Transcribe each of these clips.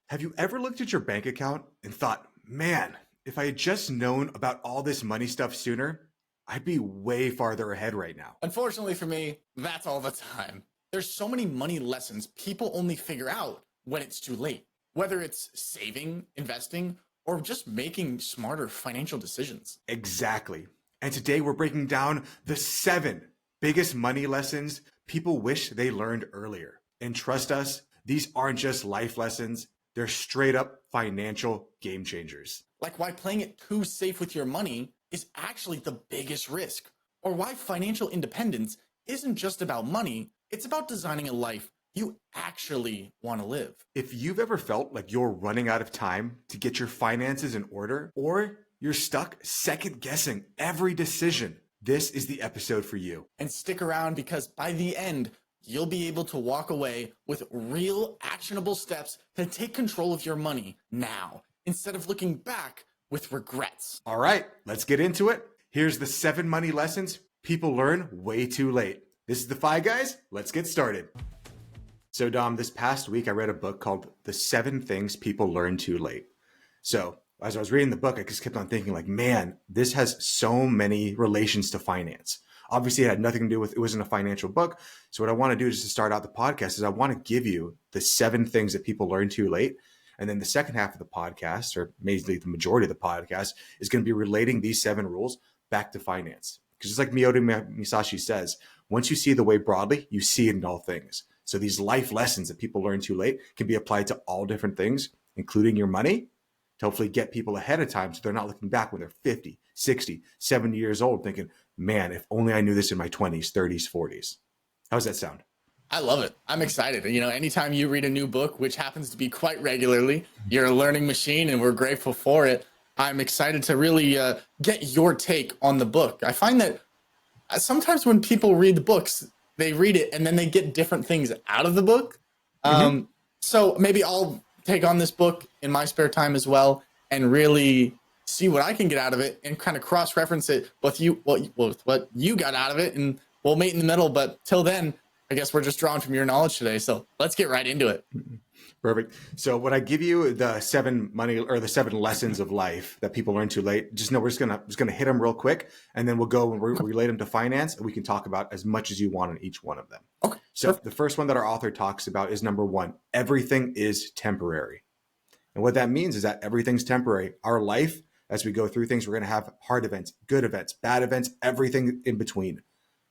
Have you ever looked at your bank account and thought, man, if I had just known about all this money stuff sooner, I'd be way farther ahead right now? Unfortunately for me, that's all the time. There's so many money lessons people only figure out when it's too late, whether it's saving, investing, or just making smarter financial decisions. Exactly. And today we're breaking down the 7 biggest money lessons people wish they learned earlier. And trust us, these aren't just life lessons, they're straight up financial game changers. Like why playing it too safe with your money is actually the biggest risk, or why financial independence isn't just about money, it's about designing a life you actually want to live. If you've ever felt like you're running out of time to get your finances in order, or you're stuck second guessing every decision, this is the episode for you. And stick around because by the end, you'll be able to walk away with real actionable steps to take control of your money now, instead of looking back with regrets. All right, let's get into it. Here's the 7 money lessons people learn way too late. This is the Fi Guys. Let's get started. So Dom, this past week I read a book called The 7 Things People Learn Too Late. So as I was reading the book, I just kept on thinking like, man, this has so many relations to finance. Obviously it had nothing to do with, it wasn't a financial book. So what I want to do just to start out the podcast is I want to give you the 7 things that people learn too late. And then the second half of the podcast, or maybe the majority of the podcast, is going to be relating these 7 rules back to finance. Because just like Miyoda Musashi says, once you see the way broadly, you see it in all things. So these life lessons that people learn too late can be applied to all different things, including your money, to hopefully get people ahead of time so they're not looking back when they're 50, 60, 70 years old thinking, man, if only I knew this in my 20s, 30s, 40s. How's that sound? I love it. I'm excited. You know, anytime you read a new book, which happens to be quite regularly, you're a learning machine and we're grateful for it. I'm excited to really get your take on the book. I find that sometimes when people read the books, they read it and then they get different things out of the book. So maybe I'll take on this book in my spare time as well and really see what I can get out of it and kind of cross-reference it with what you got out of it, and we'll meet in the middle. But till then, I guess we're just drawing from your knowledge today. So let's get right into it. Perfect. So when I give you the 7 lessons of life that people learn too late, just know we're just gonna hit them real quick, and then we'll go and relate them to finance, and we can talk about as much as you want on each one of them. Okay. So the first one that our author talks about is number 1, everything is temporary. And what that means is that everything's temporary. Our life, as we go through things, we're going to have hard events, good events, bad events, everything in between.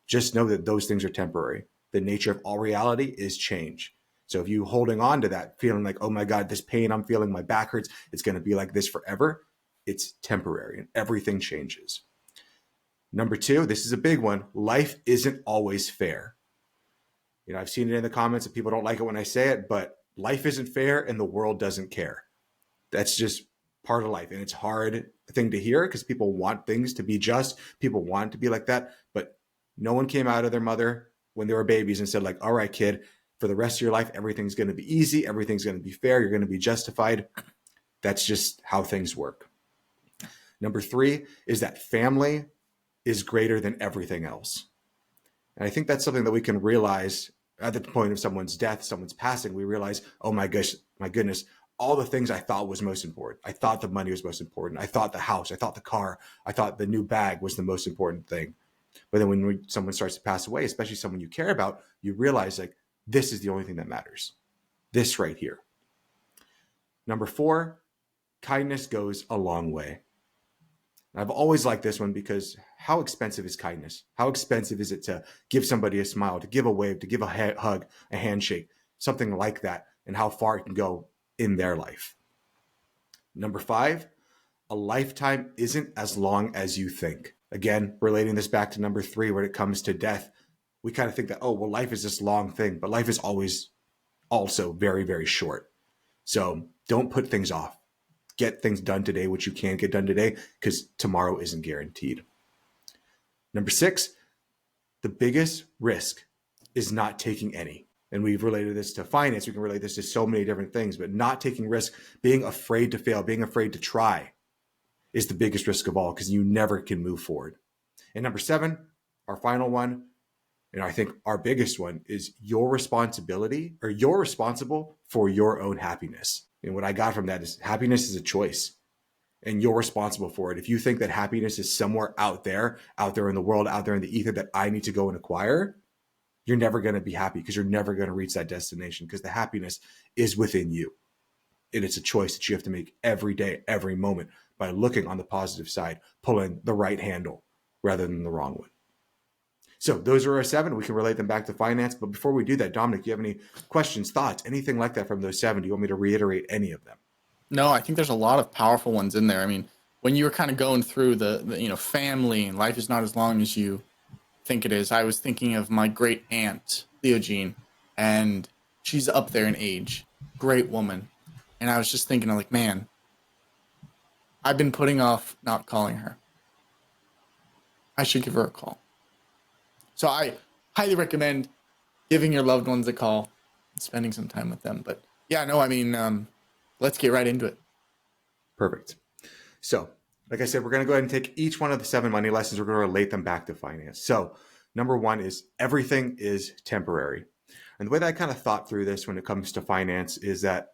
Just know that those things are temporary. The nature of all reality is change. So if you holding on to that, feeling like, oh my God, this pain I'm feeling, my back hurts, it's going to be like this forever, it's temporary and everything changes. Number 2, this is a big one. Life isn't always fair. You know, I've seen it in the comments that people don't like it when I say it, but life isn't fair and the world doesn't care. That's just part of life. And it's a hard thing to hear because people want things to be just. People want it to be like that. But no one came out of their mother when they were babies and said like, all right, kid, for the rest of your life, everything's going to be easy. Everything's going to be fair. You're going to be justified. That's just how things work. Number 3 is that family is greater than everything else. And I think that's something that we can realize at the point of someone's death, someone's passing. We realize, oh my goodness, all the things I thought was most important. I thought the money was most important. I thought the house, I thought the car, I thought the new bag was the most important thing. But then when someone starts to pass away, especially someone you care about, you realize like, this is the only thing that matters. This right here. Number 4, kindness goes a long way. I've always liked this one because how expensive is kindness? How expensive is it to give somebody a smile, to give a wave, to give a hug, a handshake, something like that, and how far it can go in their life? Number 5, a lifetime isn't as long as you think. Again, relating this back to number 3, when it comes to death, we kind of think that, oh, well, life is this long thing, but life is always also very, very short. So don't put things off. Get things done today, which you can get done today, because tomorrow isn't guaranteed. Number 6, the biggest risk is not taking any. And we've related this to finance. We can relate this to so many different things, but not taking risk, being afraid to fail, being afraid to try is the biggest risk of all because you never can move forward. And number 7, our final one, And I think our biggest one is your responsibility, or you're responsible for your own happiness. And what I got from that is happiness is a choice, and you're responsible for it. If you think that happiness is somewhere out there in the world, out there in the ether that I need to go and acquire, you're never going to be happy, because you're never going to reach that destination, because the happiness is within you. And it's a choice that you have to make every day, every moment, by looking on the positive side, pulling the right handle rather than the wrong one. So those are our 7. We can relate them back to finance. But before we do that, Dominic, do you have any questions, thoughts, anything like that from those 7? Do you want me to reiterate any of them? No, I think there's a lot of powerful ones in there. I mean, when you were kind of going through the family and life is not as long as you think it is, I was thinking of my great aunt, Theogene, and she's up there in age. Great woman. And I was just thinking, I'm like, man, I've been putting off not calling her. I should give her a call. So I highly recommend giving your loved ones a call and spending some time with them. But yeah, no, I mean, let's get right into it. Perfect. So, like I said, we're going to go ahead and take each one of the 7 money lessons. We're going to relate them back to finance. So, number 1 is everything is temporary. And the way that I kind of thought through this when it comes to finance is that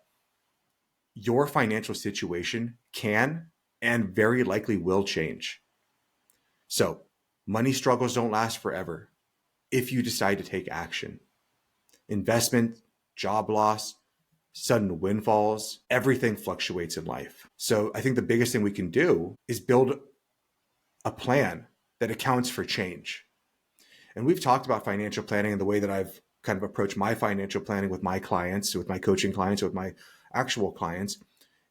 your financial situation can and very likely will change. So, money struggles don't last forever if you decide to take action. Investment, job loss, sudden windfalls, everything fluctuates in life. So I think the biggest thing we can do is build a plan that accounts for change. And we've talked about financial planning and the way that I've kind of approached my financial planning with my clients, with my coaching clients, with my actual clients,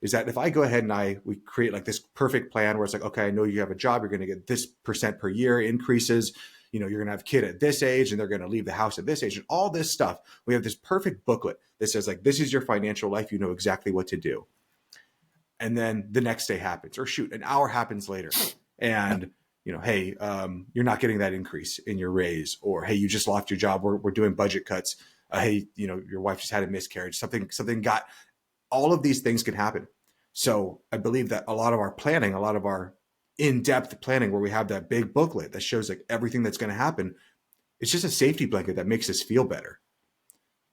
is that if I go ahead and we create like this perfect plan where it's like, okay, I know you have a job, you're going to get this % per year increases, you're going to have a kid at this age and they're going to leave the house at this age and all this stuff. We have this perfect booklet that says like, this is your financial life. You know exactly what to do. And then the next day happens, or shoot, an hour happens later. And, hey, you're not getting that increase in your raise, or, hey, you just lost your job. We're doing budget cuts. Hey, your wife just had a miscarriage. Something got, all of these things can happen. So I believe that a lot of our planning, a lot of our in-depth planning, where we have that big booklet that shows like everything that's going to happen, it's just a safety blanket that makes us feel better.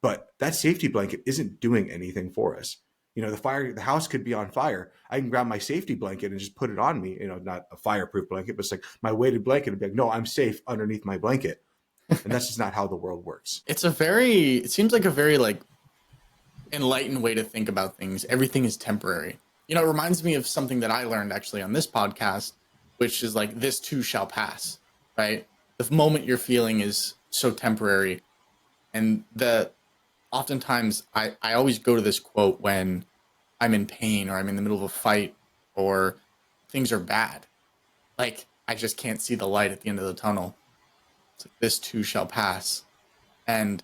But that safety blanket isn't doing anything for us. The house could be on fire. I can grab my safety blanket and just put it on me, not a fireproof blanket, but it's like my weighted blanket and be like, no, I'm safe underneath my blanket. And that's just not how the world works. It seems like a very like enlightened way to think about things. Everything is temporary. It reminds me of something that I learned actually on this podcast, which is like, this too shall pass, right? The moment you're feeling is so temporary. And oftentimes I always go to this quote when I'm in pain, or I'm in the middle of a fight, or things are bad. Like, I just can't see the light at the end of the tunnel. It's like, this too shall pass. And,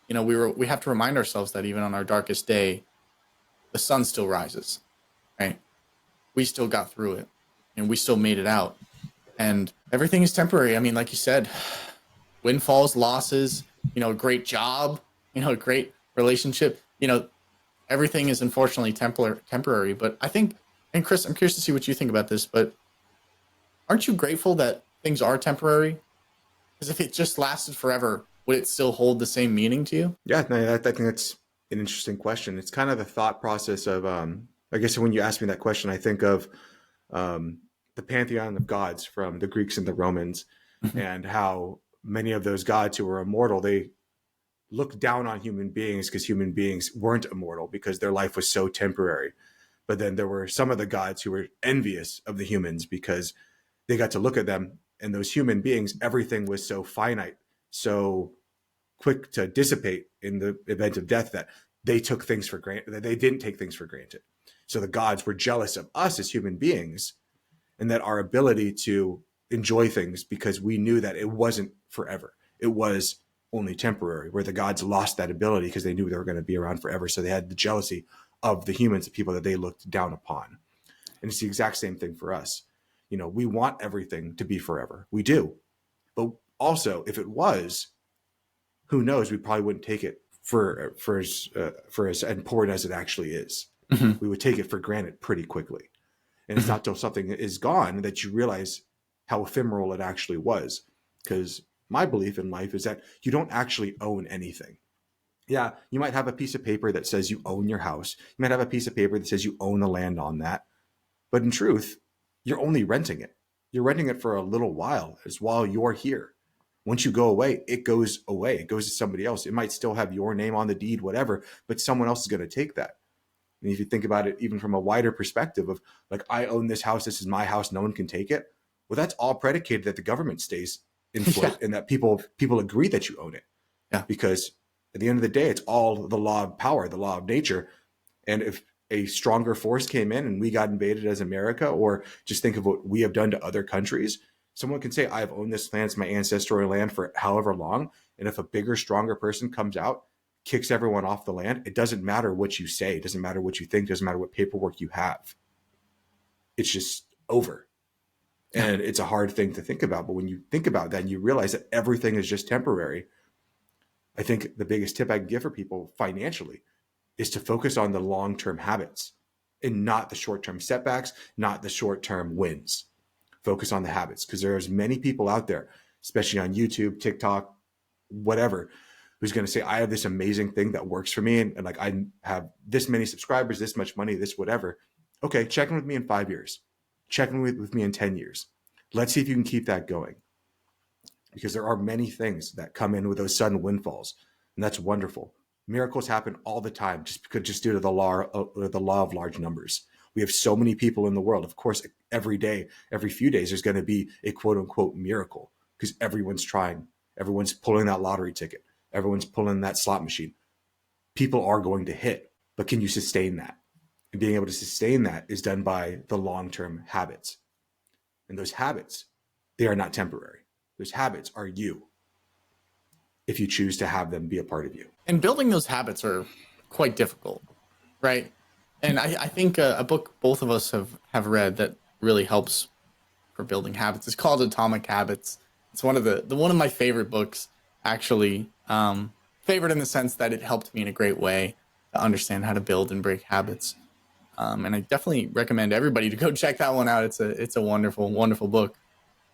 we have to remind ourselves that even on our darkest day, the sun still rises, right? We still got through it, and we still made it out. And everything is temporary. I mean, like you said, windfalls, losses, a great job, a great relationship, everything is unfortunately temporary. But I think, and Chris, I'm curious to see what you think about this, but aren't you grateful that things are temporary? Because if it just lasted forever, would it still hold the same meaning to you? Yeah, no, I think that's an interesting question. It's kind of the thought process of, I guess when you ask me that question, I think of the pantheon of gods from the Greeks and the Romans, and how many of those gods who were immortal, they looked down on human beings because human beings weren't immortal, because their life was so temporary. But then there were some of the gods who were envious of the humans because they got to look at them, and those human beings, everything was so finite, so quick to dissipate in the event of death, that they took things for granted, that they didn't take things for granted. So the gods were jealous of us as human beings, and that our ability to enjoy things, because we knew that it wasn't forever. It was only temporary, where the gods lost that ability because they knew they were going to be around forever. So they had the jealousy of the humans, the people that they looked down upon. And it's the exact same thing for us. We want everything to be forever. We do. But also, if it was, who knows, we probably wouldn't take it for as important as it actually is. Mm-hmm. We would take it for granted pretty quickly. And it's not till something is gone that you realize how ephemeral it actually was. Because my belief in life is that you don't actually own anything. Yeah, you might have a piece of paper that says you own your house. You might have a piece of paper that says you own the land on that. But in truth, you're only renting it. You're renting it for a little while, as while you're here. Once you go away, it goes away. It goes to somebody else. It might still have your name on the deed, whatever, but someone else is going to take that. And if you think about it, even from a wider perspective of like, I own this house, this is my house, no one can take it. Well, that's all predicated that the government stays in float and that people agree that you own it. Yeah. Because at the end of the day, it's all the law of power, the law of nature. And if a stronger force came in and we got invaded as America, or just think of what we have done to other countries, someone can say, I've owned this land, it's my ancestral land for however long. And if a bigger, stronger person comes out, kicks everyone off the land, it doesn't matter what you say. It doesn't matter what you think. It doesn't matter what paperwork you have. It's just over. And it's a hard thing to think about. But when you think about that and you realize that everything is just temporary, I think the biggest tip I can give for people financially is to focus on the long-term habits and not the short-term setbacks, not the short-term wins. Focus on the habits, because there's many people out there, especially on YouTube, TikTok, whatever, who's going to say, I have this amazing thing that works for me. And like, I have this many subscribers, this much money, this whatever. Okay, check in with me in 5 years. Check in with me in 10 years. Let's see if you can keep that going. Because there are many things that come in with those sudden windfalls. And that's wonderful. Miracles happen all the time just due to the law of large numbers. We have so many people in the world. Of course, every day, every few days, there's going to be a quote unquote miracle because everyone's trying. Everyone's pulling that lottery ticket. Everyone's pulling that slot machine. People are going to hit, but can you sustain that? And being able to sustain that is done by the long-term habits. And those habits, they are not temporary. Those habits are you, if you choose to have them be a part of you. And building those habits are quite difficult, right? And I think a book both of us have read that really helps for building habits. It's called Atomic Habits. It's one of my favorite books, actually. Favorite in the sense that it helped me in a great way to understand how to build and break habits. And I definitely recommend everybody to go check that one out. It's a wonderful, wonderful book.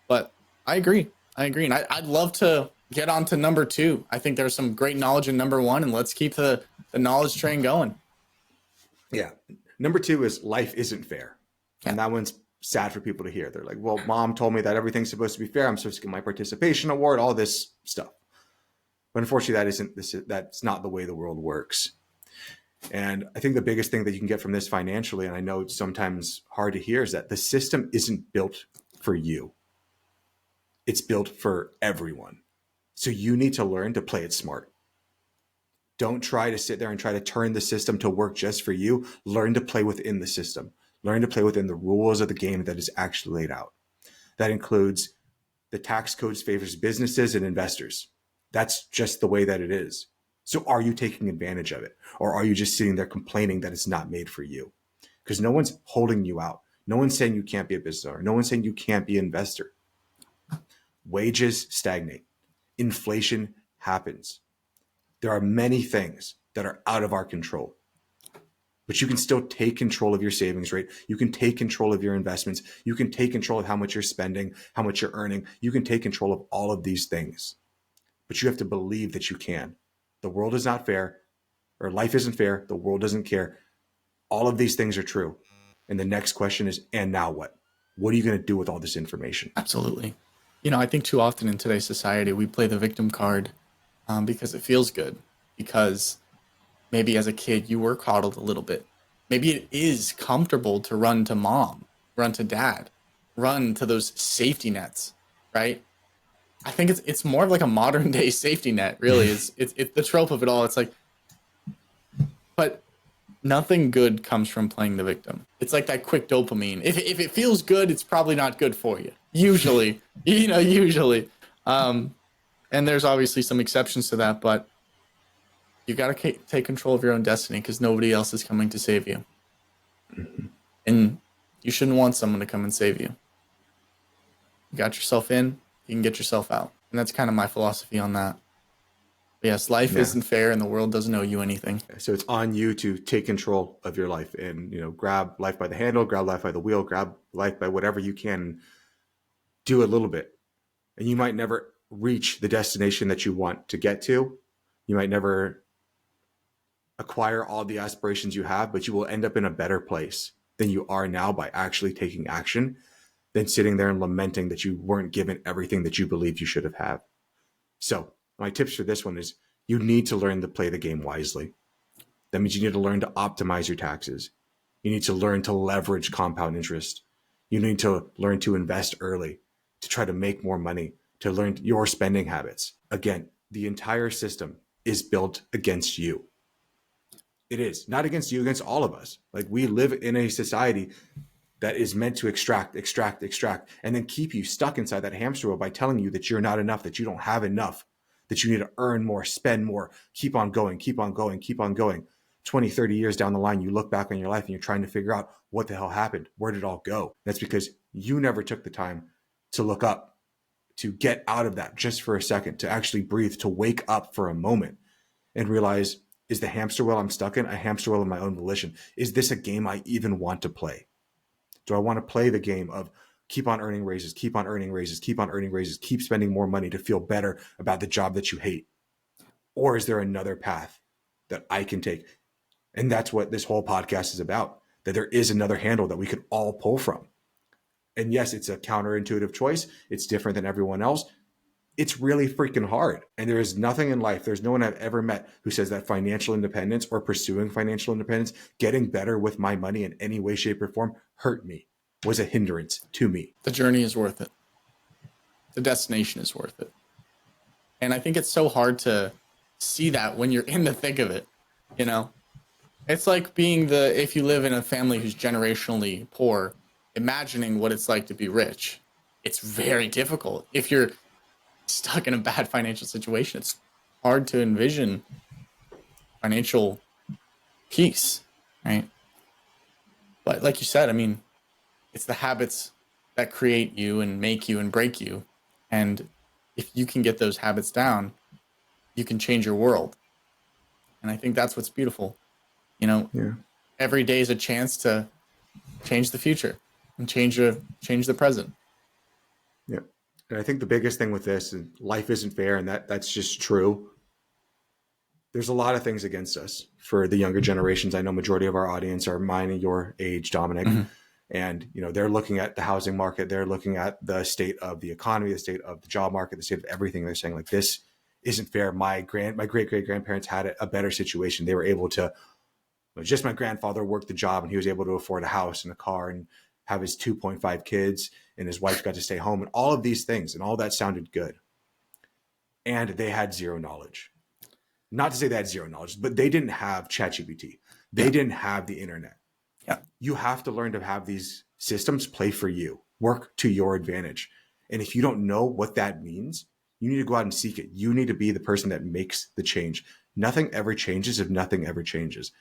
But I agree. And I'd love to get on to number 2. I think there's some great knowledge in number 1, and let's keep the knowledge train going. Yeah. Number 2 is life isn't fair. And that one's sad for people to hear. They're like, well, mom told me that everything's supposed to be fair. I'm supposed to get my participation award, all this stuff. But unfortunately, that's not the way the world works. And I think the biggest thing that you can get from this financially, and I know it's sometimes hard to hear, is that the system isn't built for you. It's built for everyone. So you need to learn to play it smart. Don't try to sit there and try to turn the system to work just for you. Learn to play within the system. Learn to play within the rules of the game that is actually laid out. That includes the tax codes favors businesses and investors. That's just the way that it is. So are you taking advantage of it? Or are you just sitting there complaining that it's not made for you? Because no one's holding you out. No one's saying you can't be a business owner. No one's saying you can't be an investor. Wages stagnate. Inflation happens. There are many things that are out of our control. But you can still take control of your savings rate. You can take control of your investments. You can take control of how much you're spending, how much you're earning. You can take control of all of these things. But you have to believe that you can. The world is not fair, or life isn't fair. The world doesn't care. All of these things are true. And the next question is, and now what? What are you going to do with all this information? Absolutely. I think too often in today's society, we play the victim card because it feels good. Because maybe as a kid, you were coddled a little bit. Maybe it is comfortable to run to mom, run to dad, run to those safety nets, right? I think it's more of like a modern day safety net, really. It's the trope of it all. It's like, but nothing good comes from playing the victim. It's like that quick dopamine. If it feels good, it's probably not good for you. Usually, usually. And there's obviously some exceptions to that, but you got to take control of your own destiny because nobody else is coming to save you. And you shouldn't want someone to come and save you. You got yourself in, you can get yourself out. And that's kind of my philosophy on that. But yes, life isn't fair and the world doesn't owe you anything. So it's on you to take control of your life and, grab life by the handle, grab life by the wheel, grab life by whatever you can, do a little bit. And you might never reach the destination that you want to get to. You might never acquire all the aspirations you have, but you will end up in a better place than you are now by actually taking action than sitting there and lamenting that you weren't given everything that you believed you should have had. So my tips for this one is you need to learn to play the game wisely. That means you need to learn to optimize your taxes. You need to learn to leverage compound interest. You need to learn to invest early, to try to make more money, to learn your spending habits. Again, the entire system is built against you. It is not against you, against all of us. Like, we live in a society that is meant to extract, and then keep you stuck inside that hamster wheel by telling you that you're not enough, that you don't have enough, that you need to earn more, spend more, keep on going, keep on going, keep on going. 20, 30 years down the line, you look back on your life and you're trying to figure out what the hell happened. Where did it all go? That's because you never took the time to look up, to get out of that just for a second, to actually breathe, to wake up for a moment and realize, is the hamster wheel I'm stuck in a hamster wheel of my own volition? Is this a game I even want to play? Do I want to play the game of keep on earning raises, keep on earning raises, keep on earning raises, keep spending more money to feel better about the job that you hate? Or is there another path that I can take? And that's what this whole podcast is about, that there is another handle that we could all pull from. And yes, it's a counterintuitive choice. It's different than everyone else. It's really freaking hard. And there is nothing in life, there's no one I've ever met who says that financial independence or pursuing financial independence, getting better with my money in any way, shape, or form, hurt me, was a hindrance to me. The journey is worth it. The destination is worth it. And I think it's so hard to see that when you're in the thick of it, you know? It's like if you live in a family who's generationally poor, imagining what it's like to be rich. It's very difficult. If you're stuck in a bad financial situation, it's hard to envision financial peace, right? But like you said, I mean, it's the habits that create you and make you and break you. And if you can get those habits down, you can change your world. And I think that's what's beautiful. You know, Every day is a chance to change the future and change the present. Yeah. And I think the biggest thing with this, and life isn't fair, and that's just true. There's a lot of things against us for the younger generations. I know majority of our audience are mine and your age, Dominic. Mm-hmm. And, they're looking at the housing market. They're looking at the state of the economy, the state of the job market, the state of everything. They're saying, like, this isn't fair. My great-great-grandparents had a better situation. They were able to, just my grandfather worked the job and he was able to afford a house and a car and have his 2.5 kids, and his wife got to stay home, and all of these things, and all that sounded good. And they had zero knowledge. Not to say they had zero knowledge, but they didn't have ChatGPT. They didn't have the internet. Yeah. You have to learn to have these systems play for you, work to your advantage. And if you don't know what that means, you need to go out and seek it. You need to be the person that makes the change. Nothing ever changes if nothing ever changes.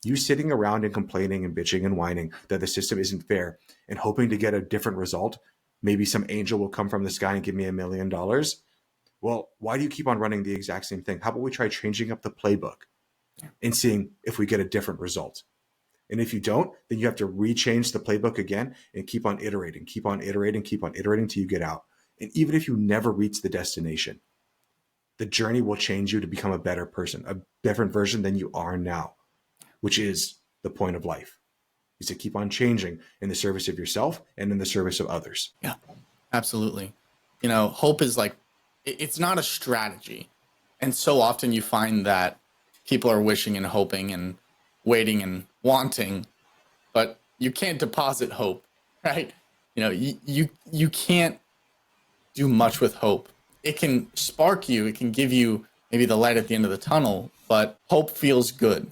You sitting around and complaining and bitching and whining that the system isn't fair and hoping to get a different result, maybe some angel will come from the sky and give me $1 million. Well, why do you keep on running the exact same thing? How about we try changing up the playbook and seeing if we get a different result? And if you don't, then you have to rechange the playbook again and keep on iterating till you get out. And even if you never reach the destination, the journey will change you to become a better person, a different version than you are now, which is the point of life, is to keep on changing in the service of yourself and in the service of others. Yeah, absolutely. Hope is like, it's not a strategy. And so often you find that people are wishing and hoping and waiting and wanting, but you can't deposit hope, right? You can't do much with hope. It can spark you. It can give you maybe the light at the end of the tunnel, but hope feels good.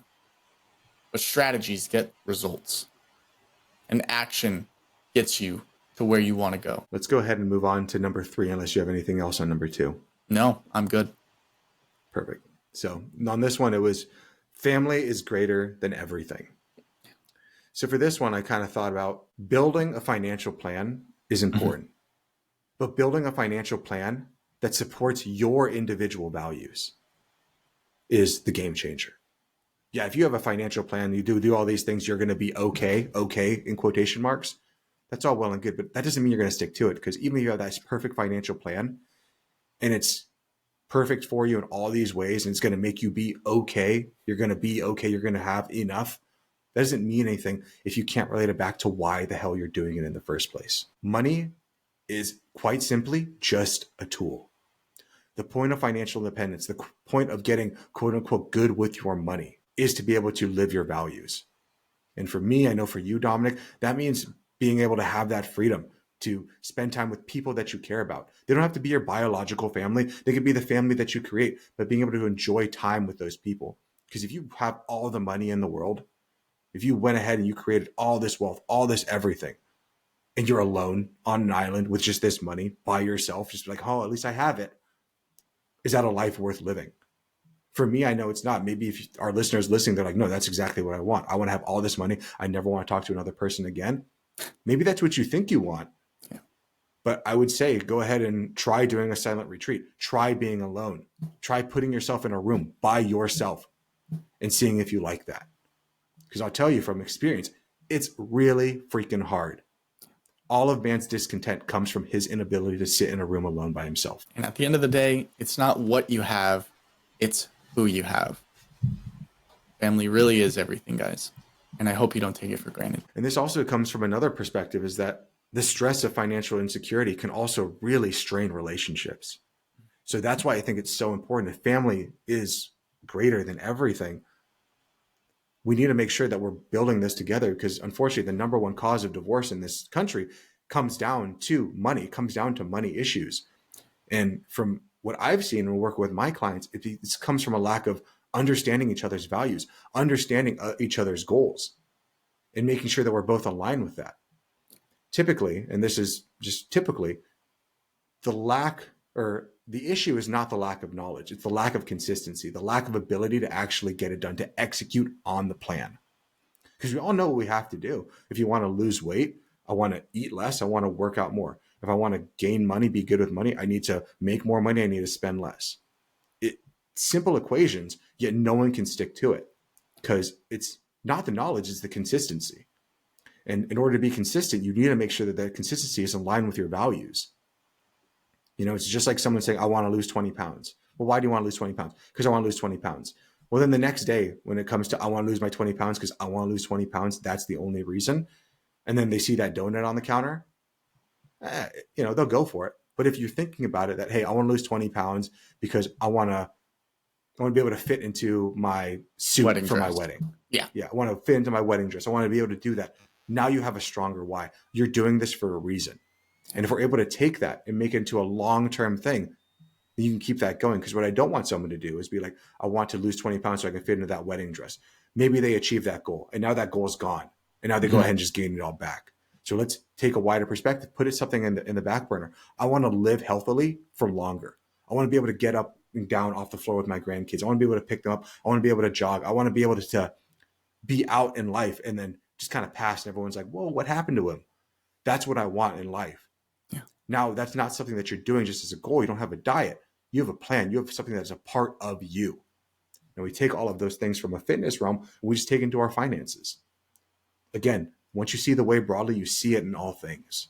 But strategies get results, and action gets you to where you want to go. Let's go ahead and move on to number 3, unless you have anything else on number 2. No, I'm good. Perfect. So on this one, it was family is greater than everything. So for this one, I kind of thought about building a financial plan is important, but building a financial plan that supports your individual values is the game changer. Yeah, if you have a financial plan, you do all these things, you're going to be okay in quotation marks. That's all well and good, but that doesn't mean you're going to stick to it, because even if you have that perfect financial plan, and it's perfect for you in all these ways, and it's going to make you be okay. You're going to be okay. You're going to have enough. That doesn't mean anything if you can't relate it back to why the hell you're doing it in the first place. Money is quite simply just a tool. The point of financial independence, the point of getting quote unquote good with your money, is to be able to live your values. And for me, I know for you, Dominic, that means being able to have that freedom to spend time with people that you care about. They don't have to be your biological family. They could be the family that you create, but being able to enjoy time with those people. Because if you have all the money in the world, if you went ahead and you created all this wealth, all this everything, and you're alone on an island with just this money by yourself, just like, oh, at least I have it. Is that a life worth living? For me, I know it's not. Maybe if our listeners listening, they're like, no, that's exactly what I want. I want to have all this money. I never want to talk to another person again. Maybe that's what you think you want. Yeah. But I would say go ahead and try doing a silent retreat. Try being alone. Try putting yourself in a room by yourself and seeing if you like that. Because I'll tell you from experience, it's really freaking hard. All of man's discontent comes from his inability to sit in a room alone by himself. And at the end of the day, it's not what you have, it's who you have. Family really is everything, guys. And I hope you don't take it for granted. And this also comes from another perspective, is that the stress of financial insecurity can also really strain relationships. So that's why I think it's so important. If family is greater than everything, we need to make sure that we're building this together, because unfortunately, the number one cause of divorce in this country comes down to money, comes down to money issues. And from what I've seen and work with my clients, it comes from a lack of understanding each other's values, understanding each other's goals, and making sure that we're both aligned with that. Typically, and this is just typically, the issue is not the lack of knowledge. It's the lack of consistency, the lack of ability to actually get it done, to execute on the plan. Because we all know what we have to do. If you want to lose weight, I want to eat less. I want to work out more. If I want to gain money, be good with money, I need to make more money. I need to spend less. Simple equations, yet no one can stick to it, because it's not the knowledge, it's the consistency. And in order to be consistent, you need to make sure that that consistency is aligned with your values. You know, it's just like someone saying, I want to lose 20 pounds. Well, why do you want to lose 20 pounds? Because I want to lose 20 pounds. Well, then the next day, when it comes to, I want to lose my 20 pounds because I want to lose 20 pounds, that's the only reason. And then they see that donut on the counter, they'll go for it. But if you're thinking about it that, hey, I want to lose 20 pounds because I want to be able to fit into my suit Wedding for dress. my wedding. Yeah. I want to fit into my wedding dress. I want to be able to do that. Now you have a stronger why. You're doing this for a reason. And if we're able to take that and make it into a long-term thing, then you can keep that going. Because what I don't want someone to do is be like, I want to lose 20 pounds so I can fit into that wedding dress. Maybe they achieve that goal, and now that goal is gone. And now they go ahead and just gain it all back. So let's take a wider perspective, put it something in the back burner. I want to live healthily for longer. I want to be able to get up and down off the floor with my grandkids. I want to be able to pick them up. I want to be able to jog. I want to be able to be out in life and then just kind of pass. And everyone's like, whoa, what happened to him? That's what I want in life. Yeah. Now, that's not something that you're doing just as a goal. You don't have a diet. You have a plan. You have something that's a part of you. And we take all of those things from a fitness realm, we just take into our finances. Again, once you see the way broadly, you see it in all things.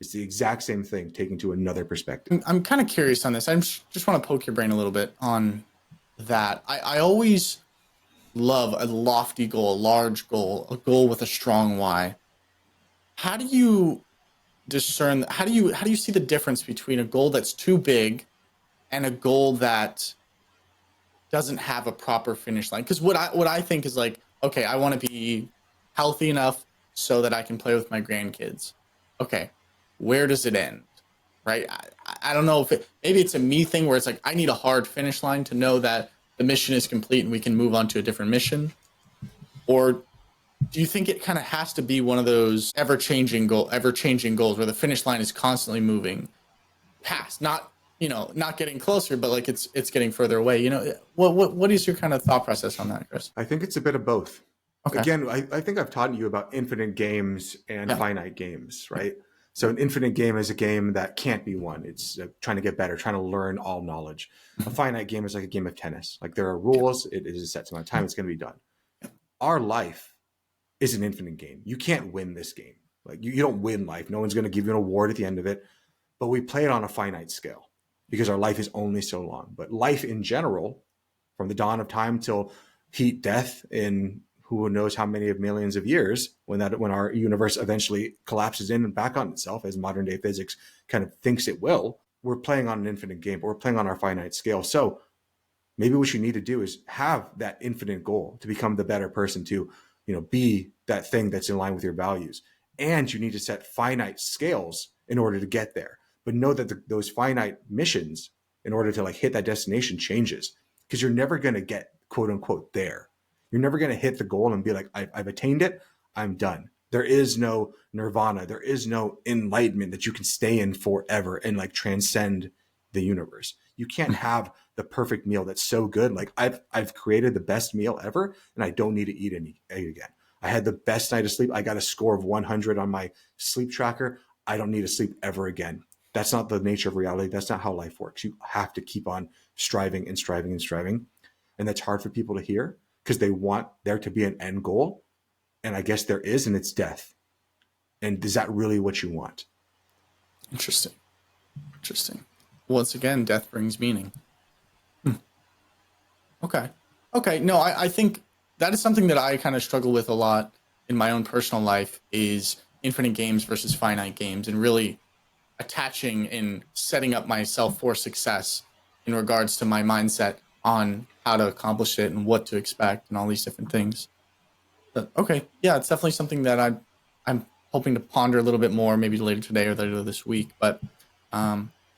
It's the exact same thing taken to another perspective. I'm kind of curious on this. I just want to poke your brain a little bit on that. I always love a lofty goal, a large goal, a goal with a strong why. How do you discern, how do you see the difference between a goal that's too big and a goal that doesn't have a proper finish line? Because what I think is like, okay, I want to be healthy enough so that I can play with my grandkids. Okay, where does it end? Right? I don't know if maybe it's a me thing where it's like I need a hard finish line to know that the mission is complete and we can move on to a different mission. Or do you think it kind of has to be one of those ever-changing goals where the finish line is constantly moving past, not getting closer, but like it's getting further away? What is your kind of thought process on that, Chris? I think it's a bit of both. Okay. Again, I think I've taught you about infinite games and finite games, right? So an infinite game is a game that can't be won. It's trying to get better, trying to learn all knowledge. A finite game is like a game of tennis. Like there are rules. It is a set amount of time. It's going to be done. Our life is an infinite game. You can't win this game. Like you don't win life. No one's going to give you an award at the end of it. But we play it on a finite scale. because our life is only so long. But life in general, from the dawn of time till heat death in who knows how many of millions of years, when our universe eventually collapses in and back on itself, as modern day physics kind of thinks it will, we're playing on an infinite game, but we're playing on our finite scale. So maybe what you need to do is have that infinite goal to become the better person, to be that thing that's in line with your values. And you need to set finite scales in order to get there, but know that those finite missions, in order to like hit that destination, changes, because you're never going to get quote unquote there. You're never going to hit the goal and be like, I've attained it, I'm done. There is no nirvana, there is no enlightenment that you can stay in forever and like transcend the universe. You can't have the perfect meal that's so good. Like I've created the best meal ever, and I don't need to eat any egg again. I had the best night of sleep. I got a score of 100 on my sleep tracker. I don't need to sleep ever again. That's not the nature of reality. That's not how life works. You have to keep on striving and striving and striving. And that's hard for people to hear because they want there to be an end goal. And I guess there is, and it's death. And is that really what you want? Interesting. Once again, death brings meaning. Okay. No, I think that is something that I kind of struggle with a lot in my own personal life, is infinite games versus finite games, and really attaching and setting up myself for success in regards to my mindset on how to accomplish it and what to expect and all these different things. But okay, yeah, it's definitely something that I'm hoping to ponder a little bit more, maybe later today or later this week. But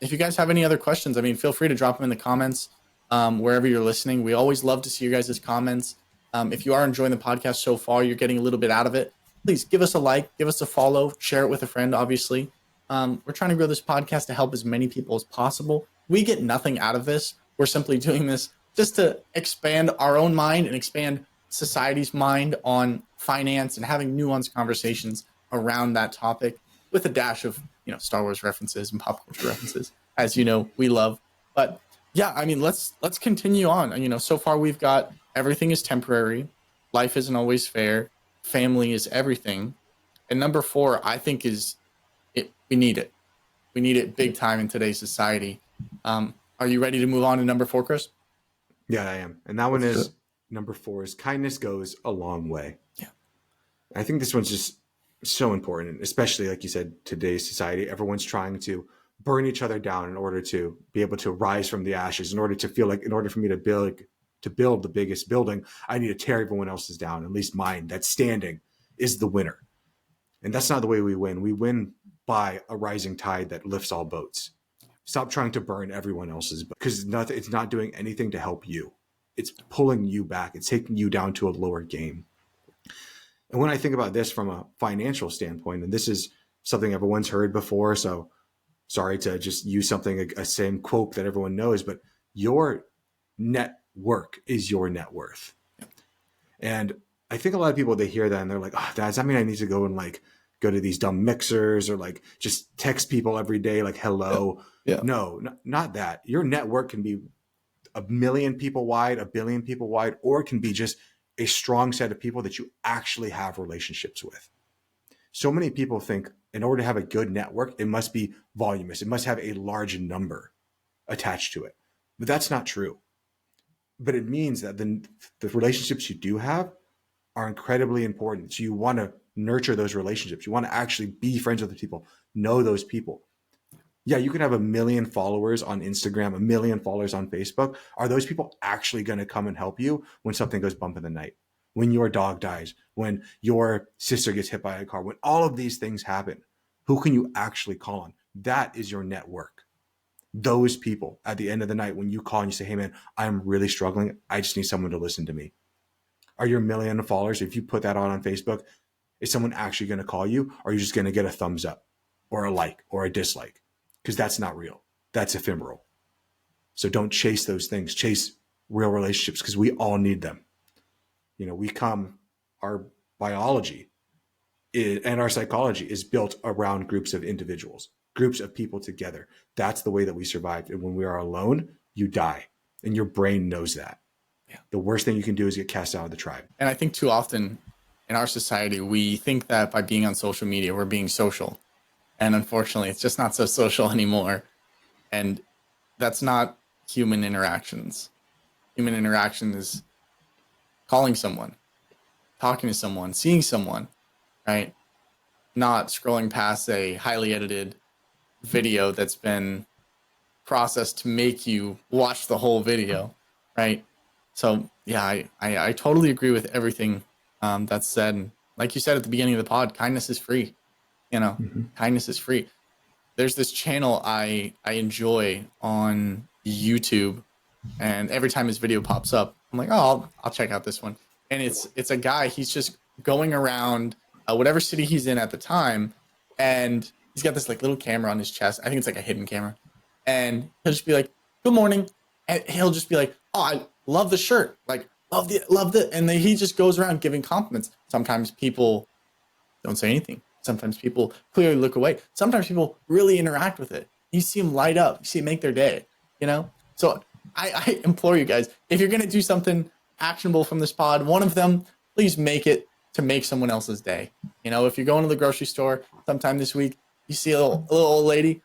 if you guys have any other questions, I mean, feel free to drop them in the comments wherever you're listening. We always love to see you guys' comments. If you are enjoying the podcast so far, you're getting a little bit out of it, please give us a like, give us a follow, share it with a friend, obviously. We're trying to grow this podcast to help as many people as possible. We get nothing out of this. We're simply doing this just to expand our own mind and expand society's mind on finance and having nuanced conversations around that topic, with a dash of Star Wars references and pop culture references, as we love. But yeah, I mean, let's continue on. So far we've got everything is temporary, life isn't always fair, family is everything, and number 4, I think, is it. We need it. We need it big time in today's society. Are you ready to move on to number 4, Chris? Yeah, I am. And that one is number 4 is kindness goes a long way. Yeah. I think this one's just so important, especially like you said, today's society. Everyone's trying to burn each other down in order to be able to rise from the ashes, in order to feel like, in order for me to build the biggest building, I need to tear everyone else's down. At least mine that's standing is the winner. And that's not the way we win. We win by a rising tide that lifts all boats. Stop trying to burn everyone else's boat, because it's not doing anything to help you. It's pulling you back. It's taking you down to a lower game. And when I think about this from a financial standpoint, and this is something everyone's heard before, so sorry to just use something, a same quote that everyone knows, but your net work is your net worth. And I think a lot of people, they hear that and they're like, oh, does that mean I need to go and like go to these dumb mixers or like just text people every day like hello? Yeah. No, not that. Your network can be 1 million people wide, 1 billion people wide, or it can be just a strong set of people that you actually have relationships with. So many people think in order to have a good network, it must be voluminous. It must have a large number attached to it. But that's not true. But it means that the relationships you do have are incredibly important. So you want to nurture those relationships. You want to actually be friends with the people, know those people. Yeah, you can have 1 million followers on Instagram, 1 million followers on Facebook. Are those people actually going to come and help you when something goes bump in the night? When your dog dies, when your sister gets hit by a car, when all of these things happen, who can you actually call on? That is your network. Those people at the end of the night, when you call and you say, hey man, I'm really struggling. I just need someone to listen to me. Are your 1 million followers, if you put that on Facebook, is someone actually going to call you? Or are you just going to get a thumbs up or a like or a dislike? Because that's not real. That's ephemeral. So don't chase those things. Chase real relationships, because we all need them. Our biology and our psychology is built around groups of individuals, groups of people together. That's the way that we survive. And when we are alone, you die. And your brain knows that. Yeah. The worst thing you can do is get cast out of the tribe. And I think too often in our society, we think that by being on social media, we're being social. And unfortunately, it's just not so social anymore. And that's not human interactions. Human interaction is calling someone, talking to someone, seeing someone, right? Not scrolling past a highly edited video that's been processed to make you watch the whole video, right? So yeah, I totally agree with everything that's said. And like you said at the beginning of the pod, kindness is free. You know, Mm-hmm. kindness is free. There's this channel I enjoy on YouTube, and every time his video pops up, I'm like, oh, I'll check out this one. And it's a guy. He's just going around whatever city he's in at the time, and he's got this like little camera on his chest. I think it's like a hidden camera, and he'll just be like, "Good morning," and he'll just be like, "Oh, I love the shirt. Like, love the," and then he just goes around giving compliments. Sometimes people don't say anything. Sometimes people clearly look away. Sometimes people really interact with it. You see them light up. You see them make their day. You know. So I implore you guys, if you're gonna do something actionable from this pod, one of them, please make it to make someone else's day. You know, if you're going to the grocery store sometime this week, you see a little old lady,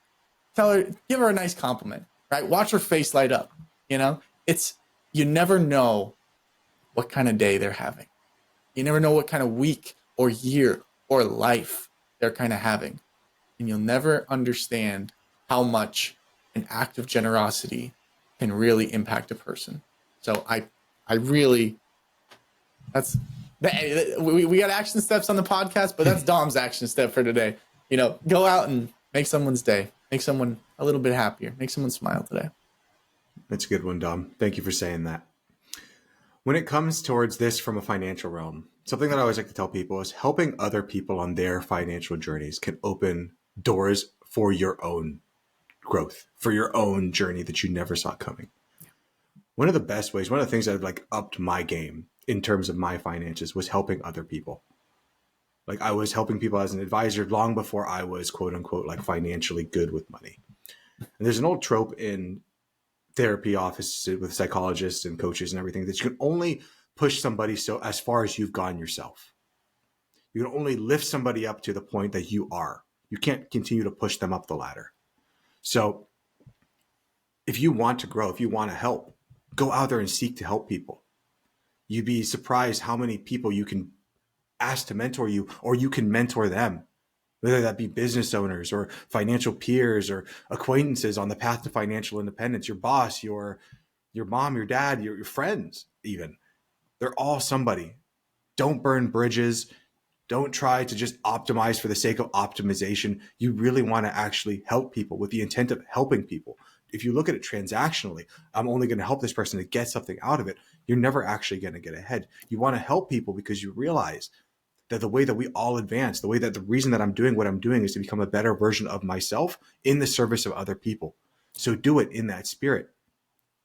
tell her, give her a nice compliment, right? Watch her face light up. You know, you never know what kind of day they're having. You never know what kind of week or year or life they're kind of having. And you'll never understand how much an act of generosity can really impact a person. So I really, that's, we got action steps on the podcast, but that's Dom's action step for today. You know, go out and make someone's day, make someone a little bit happier, make someone smile today. That's a good one, Dom. Thank you for saying that. When it comes towards this from a financial realm, something that I always like to tell people is helping other people on their financial journeys can open doors for your own growth, for your own journey that you never saw coming. One of the best ways, one of the things that have like upped my game in terms of my finances was helping other people. Like I was helping people as an advisor long before I was quote unquote like financially good with money. And there's an old trope in therapy offices with psychologists and coaches and everything that you can only push somebody so as far as you've gone yourself. You can only lift somebody up to the point that you are. You can't continue to push them up the ladder. So if you want to grow, if you want to help, go out there and seek to help people. You'd be surprised how many people you can ask to mentor you, or you can mentor them, whether that be business owners or financial peers or acquaintances on the path to financial independence, your boss, your mom, your dad, your friends, even. They're all somebody. Don't burn bridges. Don't try to just optimize for the sake of optimization. You really want to actually help people with the intent of helping people. If you look at it transactionally, I'm only going to help this person to get something out of it. You're never actually going to get ahead. You want to help people because you realize that the way that we all advance, the way that the reason that I'm doing what I'm doing is to become a better version of myself in the service of other people. So do it in that spirit.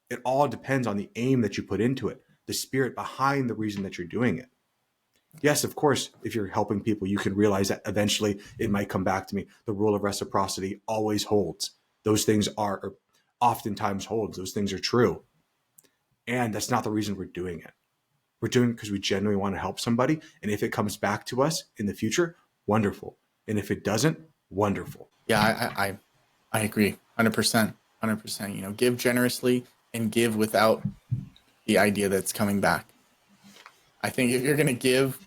It all depends on the aim that you put into it, the spirit behind the reason that you're doing it. Yes, of course, if you're helping people, you can realize that eventually it might come back to me. The rule of reciprocity always holds. Those things are, or oftentimes holds. Those things are true. And that's not the reason we're doing it. We're doing it because we genuinely want to help somebody. And if it comes back to us in the future, wonderful. And if it doesn't, wonderful. Yeah, I agree. 100%. 100%. You know, give generously and give without the idea that it's coming back. I think if you're going to give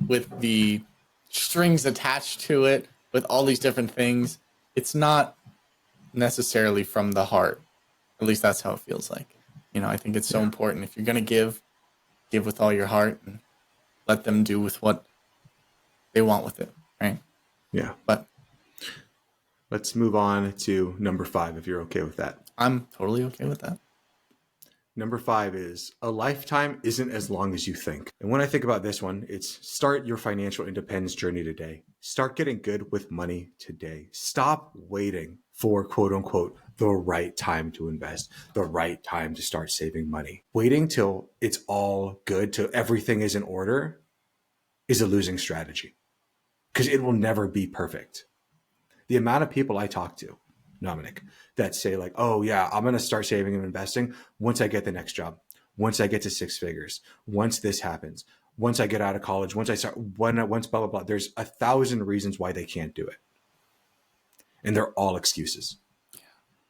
with the strings attached to it, with all these different things, it's not necessarily from the heart. At least that's how it feels like. You know, I think it's so important. If you're going to give with all your heart and let them do with what they want with it, right? Yeah. But let's move on to number 5, if you're okay with that. I'm totally okay with that. Number 5 is a lifetime isn't as long as you think. And when I think about this one, it's start your financial independence journey today. Start getting good with money today. Stop waiting for quote unquote the right time to invest, the right time to start saving money. Waiting till it's all good, till everything is in order is a losing strategy because it will never be perfect. The amount of people I talk to, Dominic, that say like, oh yeah, I'm going to start saving and investing once I get the next job, once I get to 6 figures, once this happens, once I get out of college, once I start, once blah, blah, blah. There's 1,000 reasons why they can't do it. And they're all excuses.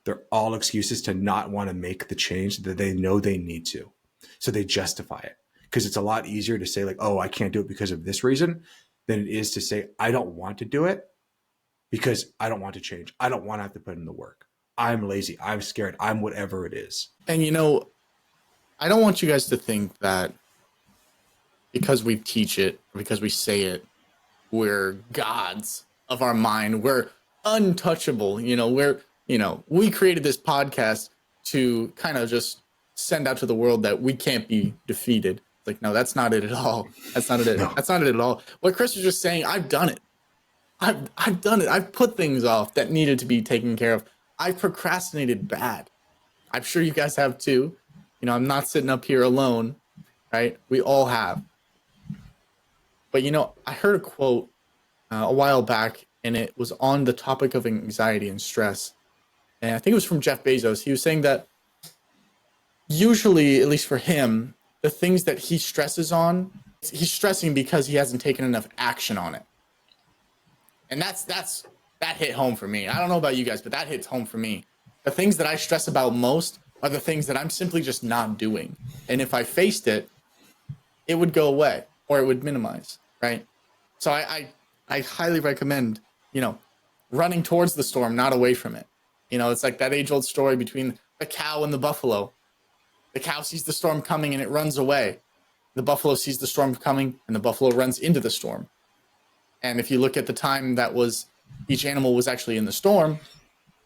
They're all excuses to not want to make the change that they know they need to. So they justify it, because it's a lot easier to say like, oh, I can't do it because of this reason, than it is to say, I don't want to do it because I don't want to change. I don't want to have to put in the work. I'm lazy. I'm scared. I'm whatever it is. And I don't want you guys to think that because we teach it, because we say it, we're gods of our mind. We're untouchable. We created this podcast to kind of just send out to the world that we can't be defeated. Like, no, that's not it at all. That's not it. No. That's not it at all. What Chris was just saying, I've done it. I've done it. I've put things off that needed to be taken care of. I've procrastinated bad. I'm sure you guys have too. I'm not sitting up here alone, right? We all have. But I heard a quote a while back, and it was on the topic of anxiety and stress. And I think it was from Jeff Bezos. He was saying that usually, at least for him, the things that he stresses on, he's stressing because he hasn't taken enough action on it. And that hit home for me. I don't know about you guys, but that hits home for me. The things that I stress about most are the things that I'm simply just not doing. And if I faced it, it would go away or it would minimize, right? So I highly recommend, running towards the storm, not away from it. It's like that age-old story between the cow and the buffalo. The cow sees the storm coming and it runs away. The buffalo sees the storm coming and the buffalo runs into the storm. And if you look at the time that was each animal was actually in the storm,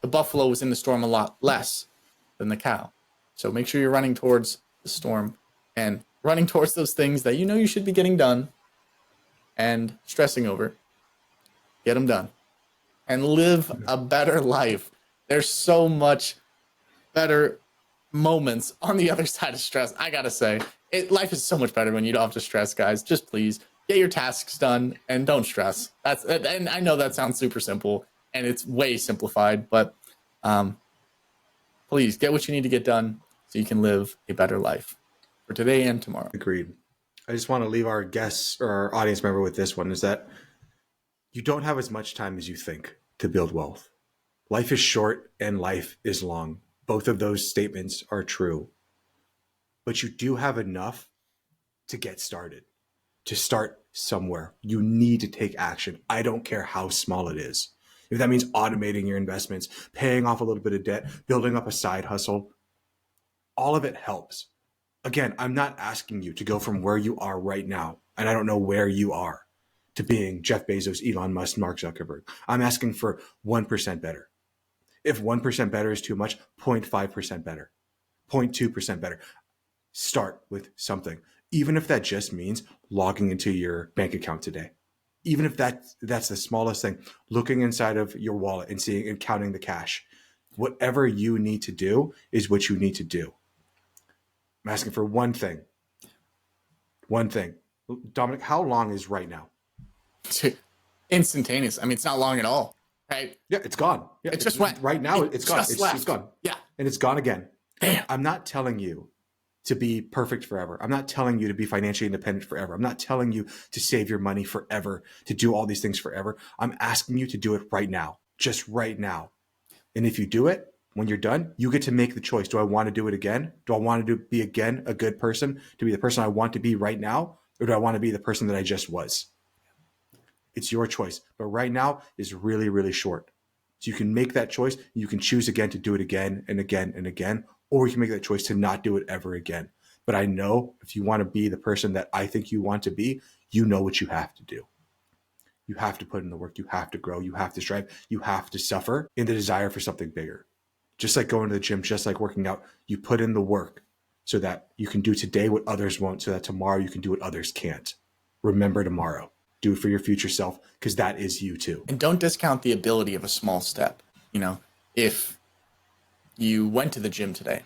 the buffalo was in the storm a lot less than the cow. So make sure you're running towards the storm and running towards those things that you should be getting done and stressing over. Get them done and live a better life. There's so much better moments on the other side of stress. I gotta say, life is so much better when you don't have to stress, guys. Just please get your tasks done and don't stress. And I know that sounds super simple and it's way simplified, but please get what you need to get done so you can live a better life for today and tomorrow. Agreed. I just want to leave our guests or our audience member with this one, is that you don't have as much time as you think to build wealth. Life is short and life is long. Both of those statements are true. But you do have enough to get started, to start somewhere. You need to take action. I don't care how small it is. If that means automating your investments, paying off a little bit of debt, building up a side hustle, all of it helps. Again, I'm not asking you to go from where you are right now, and I don't know where you are, to being Jeff Bezos, Elon Musk, Mark Zuckerberg. I'm asking for 1% better. If 1% better is too much, 0.5% better, 0.2% better. Start with something. Even if that just means logging into your bank account today. Even if that's the smallest thing, looking inside of your wallet and seeing and counting the cash. Whatever you need to do is what you need to do. I'm asking for one thing. One thing. Dominic, how long is right now? Instantaneous. I mean, it's not long at all, right? Yeah, it's gone. Yeah, it just went. Right now, it's gone. It's gone. Yeah. And it's gone again. Damn. I'm not telling you to be perfect forever. I'm not telling you to be financially independent forever. I'm not telling you to save your money forever, to do all these things forever. I'm asking you to do it right now, just right now. And if you do it, when you're done, you get to make the choice. Do I want to do it again? Do I want to be again a good person, to be the person I want to be right now? Or do I want to be the person that I just was? It's your choice. But right now is really, really short. So you can make that choice. You can choose again to do it again and again and again, or you can make that choice to not do it ever again. But I know if you want to be the person that I think you want to be, you know what you have to do. You have to put in the work. You have to grow. You have to strive. You have to suffer in the desire for something bigger. Just like going to the gym, just like working out, you put in the work so that you can do today what others won't, so that tomorrow you can do what others can't. Remember tomorrow. Do it for your future self, because that is you too. And don't discount the ability of a small step. If you went to the gym today,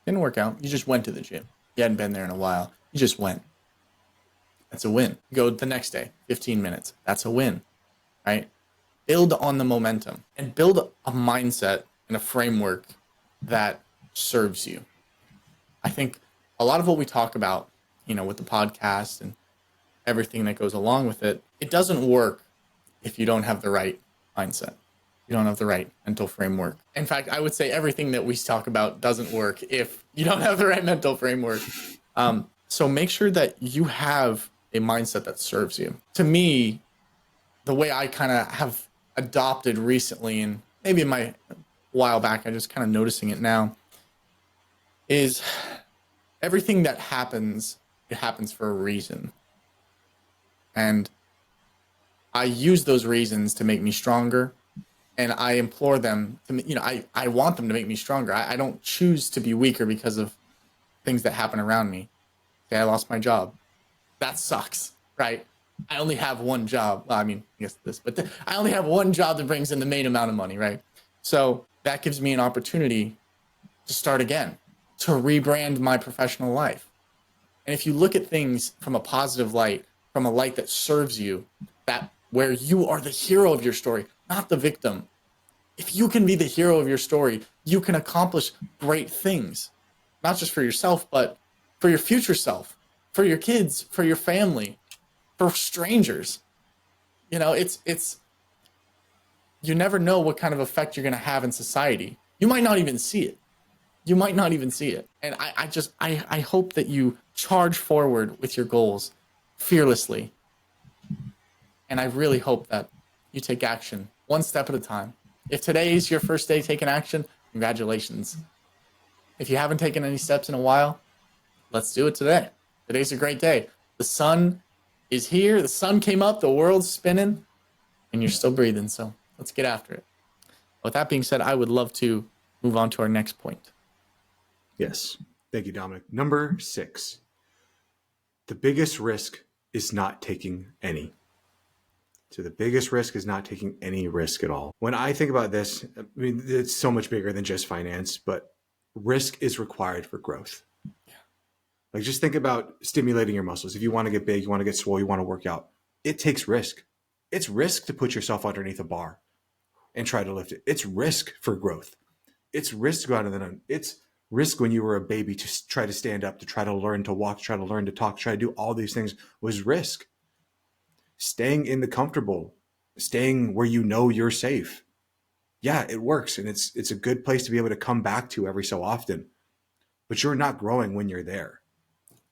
didn't work out, you just went to the gym. You hadn't been there in a while. You just went. That's a win. Go the next day, 15 minutes. That's a win, right? Build on the momentum and build a mindset and a framework that serves you. I think a lot of what we talk about, with the podcast and everything that goes along with it, it doesn't work if you don't have the right mindset. you don't have the right mental framework. In fact, I would say everything that we talk about doesn't work if you don't have the right mental framework. So make sure that you have a mindset that serves you. To me, the way I kind of have adopted recently, and maybe in my while back, I just kind of noticing it now, is everything that happens, it happens for a reason. And I use those reasons to make me stronger. And I implore them to, I want them to make me stronger. I don't choose to be weaker because of things that happen around me. Say I lost my job. That sucks, right? I only have one job. Well, I mean, I guess this, but I only have one job that brings in the main amount of money, right? So that gives me an opportunity to start again, to rebrand my professional life. And if you look at things from a positive light, from a light that serves you, that where you are the hero of your story, not the victim. If you can be the hero of your story, you can accomplish great things, not just for yourself, but for your future self, for your kids, for your family, for strangers. It's you never know what kind of effect you're going to have in society. You might not even see it. You might not even see it. And I hope that you charge forward with your goals fearlessly. And I really hope that you take action one step at a time. If today is your first day taking action, congratulations. If you haven't taken any steps in a while, let's do it today. Today's a great day. The sun is here. The sun came up. The world's spinning. And you're still breathing. So let's get after it. With that being said, I would love to move on to our next point. Yes. Thank you, Dominic. Number 6. The biggest risk is not taking any. So the biggest risk is not taking any risk at all. When I think about this, I mean, it's so much bigger than just finance, but risk is required for growth. Yeah. Like just think about stimulating your muscles. If you want to get big, you want to get swole, you want to work out, it takes risk. It's risk to put yourself underneath a bar and try to lift it. It's risk for growth. It's risk to go out of the known. It's risk when you were a baby to try to stand up, to try to learn to walk, try to learn to talk, try to do all these things was risk. Staying in the comfortable, staying where you know you're safe. Yeah, it works. And it's a good place to be able to come back to every so often. But you're not growing when you're there.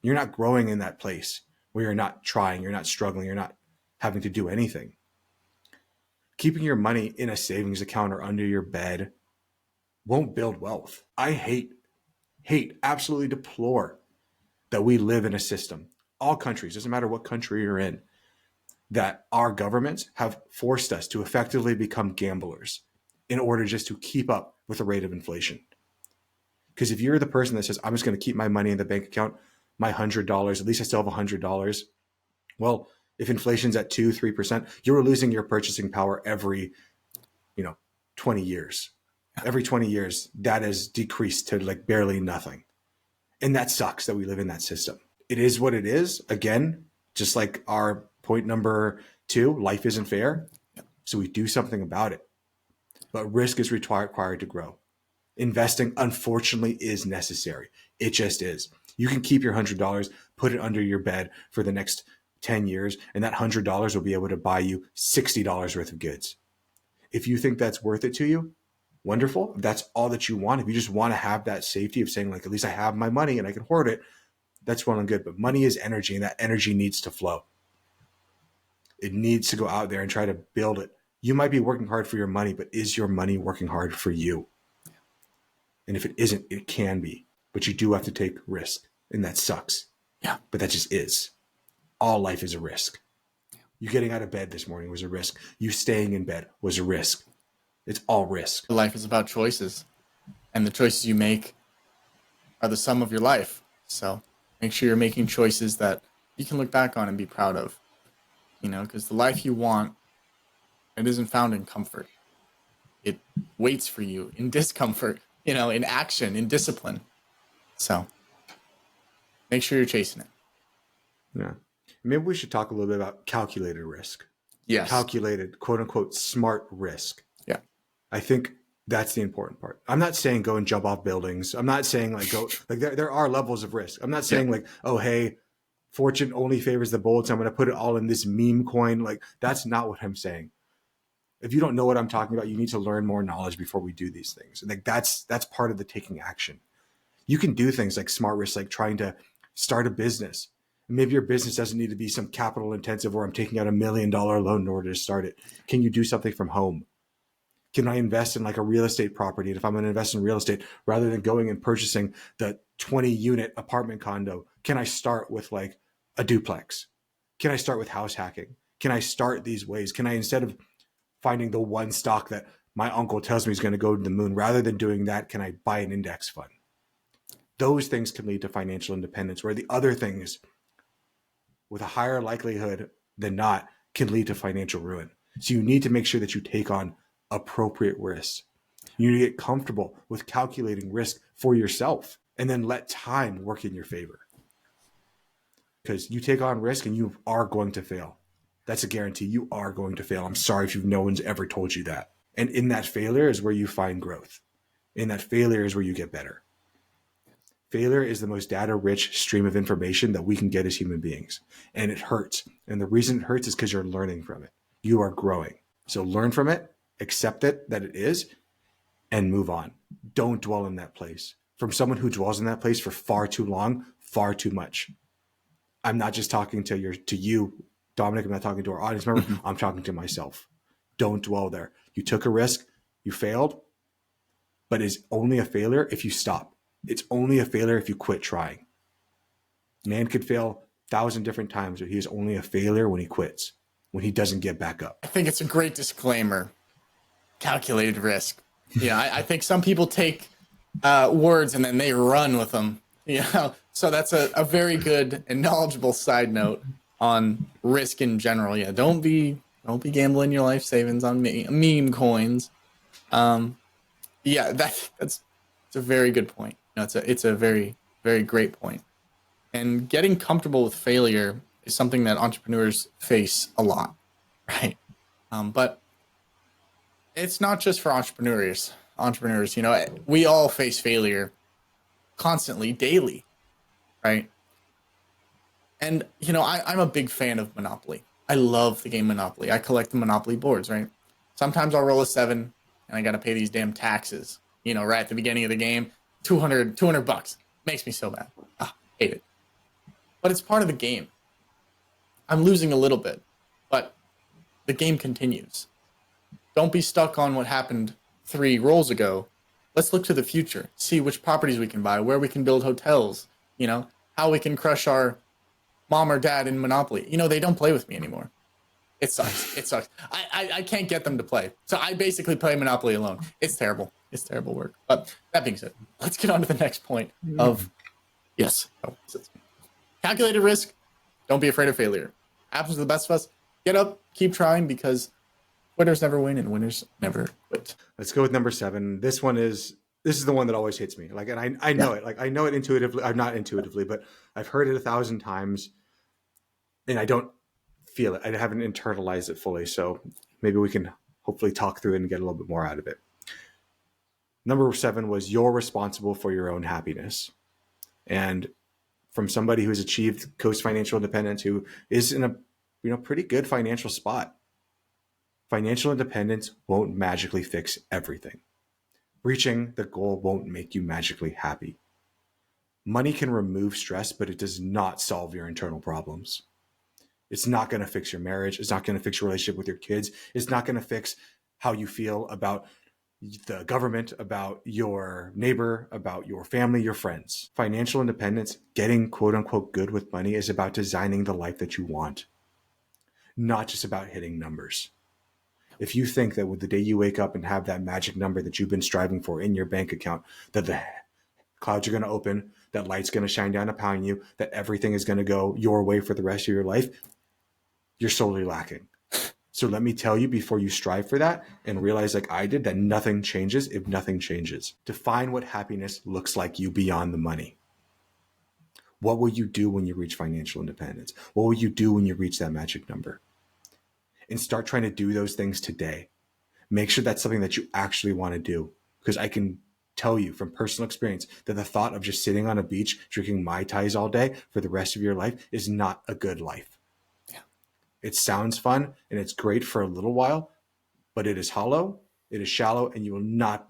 You're not growing in that place where you're not trying, you're not struggling, you're not having to do anything. Keeping your money in a savings account or under your bed won't build wealth. I hate, absolutely deplore that we live in a system, all countries, doesn't matter what country you're in, that our governments have forced us to effectively become gamblers in order just to keep up with the rate of inflation. Because if you're the person that says, I'm just going to keep my money in the bank account, my $100, at least I still have $100. Well, if inflation's at 2-3%, you're losing your purchasing power every, 20 years. Every 20 years, that has decreased to like barely nothing. And that sucks that we live in that system. It is what it is. Again, just like our point number 2, life isn't fair. So we do something about it. But risk is required to grow. Investing, unfortunately, is necessary. It just is. You can keep your $100, put it under your bed for the next 10 years, and that $100 will be able to buy you $60 worth of goods. If you think that's worth it to you, wonderful. If that's all that you want, if you just want to have that safety of saying, like, at least I have my money and I can hoard it, that's well and good. But money is energy, and that energy needs to flow. It needs to go out there and try to build it. You might be working hard for your money, but is your money working hard for you? And if it isn't, it can be. But you do have to take risk, and that sucks. Yeah. But that just is. All life is a risk. You getting out of bed this morning was a risk. You staying in bed was a risk. It's all risk. Life is about choices, and the choices you make are the sum of your life. So make sure you're making choices that you can look back on and be proud of, because the life you want, it isn't found in comfort. It waits for you in discomfort, in action, in discipline. So make sure you're chasing it. Yeah. Maybe we should talk a little bit about calculated risk. Yes. Calculated, quote unquote, smart risk. Yeah. I think that's the important part. I'm not saying go and jump off buildings. I'm not saying like go, like there are levels of risk. I'm not saying like, oh, hey, fortune only favors the bold, so I'm going to put it all in this meme coin. Like that's not what I'm saying. If you don't know what I'm talking about, you need to learn more knowledge before we do these things. Like that's part of the taking action. You can do things like smart risk, like trying to start a business. Maybe your business doesn't need to be some capital intensive where I'm taking out $1 million loan in order to start it. Can you do something from home? Can I invest in like a real estate property? And if I'm going to invest in real estate, rather than going and purchasing the 20 unit apartment condo, can I start with like a duplex? Can I start with house hacking? Can I start these ways? Can I, instead of finding the one stock that my uncle tells me is going to go to the moon, rather than doing that, can I buy an index fund? Those things can lead to financial independence, where the other things, with a higher likelihood than not, can lead to financial ruin. So you need to make sure that you take on appropriate risks. You need to get comfortable with calculating risk for yourself, and then let time work in your favor. Because you take on risk and you are going to fail. That's a guarantee. You are going to fail. I'm sorry if no one's ever told you that. And in that failure is where you find growth. In that failure is where you get better. Failure is the most data-rich stream of information that we can get as human beings. And it hurts. And the reason it hurts is because you're learning from it. You are growing. So learn from it, accept it that it is, and move on. Don't dwell in that place. From someone who dwells in that place for far too long, far too much. I'm not just talking to you, Dominic. I'm not talking to our audience member. I'm talking to myself. Don't dwell there. You took a risk. You failed. But it's only a failure if you stop. It's only a failure if you quit trying. Man could fail 1,000 different times, but he is only a failure when he quits, when he doesn't get back up. I think it's a great disclaimer. Calculated risk. Yeah, I think some people take words and then they run with them. So that's a very good and knowledgeable side note on risk in general. Yeah, don't be gambling your life savings on meme coins. Yeah, that's a very good point. It's a very, very great point. And getting comfortable with failure is something that entrepreneurs face a lot, right? But it's not just for entrepreneurs. We all face failure constantly, daily, right? And, I'm a big fan of Monopoly. I love the game Monopoly. I collect the Monopoly boards, right? Sometimes I'll roll a 7 and I got to pay these damn taxes, right at the beginning of the game. $200 makes me so mad. Hate it. But it's part of the game. I'm losing a little bit, but the game continues. Don't be stuck on what happened 3 rolls ago. Let's look to the future, see which properties we can buy, where we can build hotels, how we can crush our mom or dad in Monopoly. They don't play with me anymore. It sucks. I can't get them to play. So I basically play Monopoly alone. It's terrible. It's terrible work. But that being said, let's get on to the next point of, yes, calculated risk. Don't be afraid of failure. Happens to the best of us. Get up, keep trying, because winners never win and winners never quit. Let's go with number 7. This is the one that always hits me. Like, and I know it. Like, I know it intuitively. I'm not intuitively, but I've heard it 1,000 times, and I don't feel it. I haven't internalized it fully. So maybe we can hopefully talk through it and get a little bit more out of it. Number 7 was, you're responsible for your own happiness. And from somebody who's achieved coast financial independence, who is in a pretty good financial spot, financial independence won't magically fix everything. Reaching the goal won't make you magically happy. Money can remove stress, but it does not solve your internal problems. It's not going to fix your marriage. It's not going to fix your relationship with your kids. It's not going to fix how you feel about the government, about your neighbor, about your family, your friends. Financial independence, getting quote unquote good with money, is about designing the life that you want, not just about hitting numbers. If you think that with the day you wake up and have that magic number that you've been striving for in your bank account, that the clouds are going to open, that light's going to shine down upon you, that everything is going to go your way for the rest of your life, you're sorely lacking. So let me tell you, before you strive for that and realize, like I did, that nothing changes if nothing changes. Define what happiness looks like you beyond the money. What will you do when you reach financial independence? What will you do when you reach that magic number? And start trying to do those things today. Make sure that's something that you actually want to do. Because I can tell you from personal experience that the thought of just sitting on a beach drinking Mai Tais all day for the rest of your life is not a good life. Yeah. It sounds fun and it's great for a little while, but it is hollow, it is shallow, and you will not